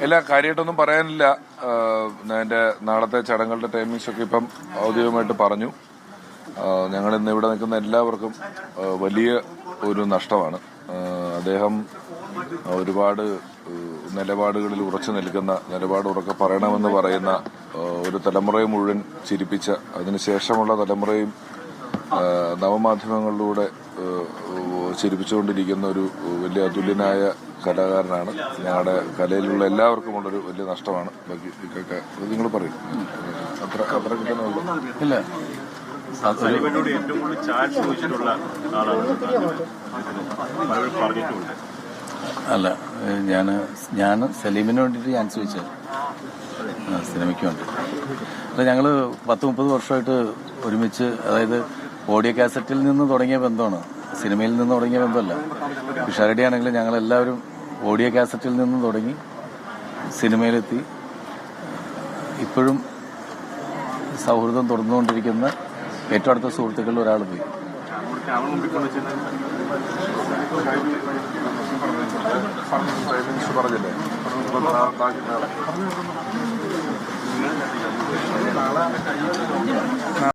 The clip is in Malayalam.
ഇല്ല, കാര്യമായിട്ടൊന്നും പറയാനില്ല. എൻ്റെ നാളത്തെ ചടങ്ങുകളുടെ ടൈമിങ്സ് ഒക്കെ ഇപ്പം ഔദ്യോഗികമായിട്ട് പറഞ്ഞു. ഞങ്ങൾ ഇന്ന് ഇവിടെ നിൽക്കുന്ന എല്ലാവർക്കും വലിയ ഒരു നഷ്ടമാണ്. അദ്ദേഹം ഒരുപാട് നിലപാടുകളിൽ ഉറച്ചു നിൽക്കുന്ന, നിലപാട് ഉറക്കെ പറയണമെന്ന് പറയുന്ന ഒരു തലമുറയെ മുഴുവൻ ചിരിപ്പിച്ച, അതിനുശേഷമുള്ള തലമുറയും നവമാധ്യമങ്ങളിലൂടെ ചിരിപ്പിച്ചുകൊണ്ടിരിക്കുന്ന ഒരു വലിയ അതുല്യനായ കലാകാരനാണ്. ഞങ്ങളുടെ കലയിലുള്ള എല്ലാവർക്കുമുള്ളൊരു വലിയ നഷ്ടമാണ്. ബാക്കി ഇതൊക്കെ നിങ്ങൾ പറയും. അത്ര കിട്ടാനുള്ളൂ. ഇല്ല, അല്ല, ഞാൻ സലീമിന് വേണ്ടിയിട്ട് ചാൻസ് ചോദിച്ചത്, സിനിമയ്ക്ക് വേണ്ടി. അല്ല, ഞങ്ങൾ 10-30 വർഷമായിട്ട് ഒരുമിച്ച്, അതായത് ഓഡിയോ കാസറ്റിൽ നിന്ന് തുടങ്ങിയ ബന്ധമാണ്, സിനിമയിൽ നിന്ന് തുടങ്ങിയ ബന്ധമല്ല. പിഷാരടി ആണെങ്കിലും ഞങ്ങളെല്ലാവരും ഓഡിയോ കാസറ്റിൽ നിന്ന് തുടങ്ങി സിനിമയിലെത്തി. ഇപ്പോഴും സൗഹൃദം തുടർന്നുകൊണ്ടിരിക്കുന്ന ഏറ്റവും അടുത്ത സുഹൃത്തുക്കളിൽ ഒരാൾ പോയി. പറഞ്ഞില്ലേ?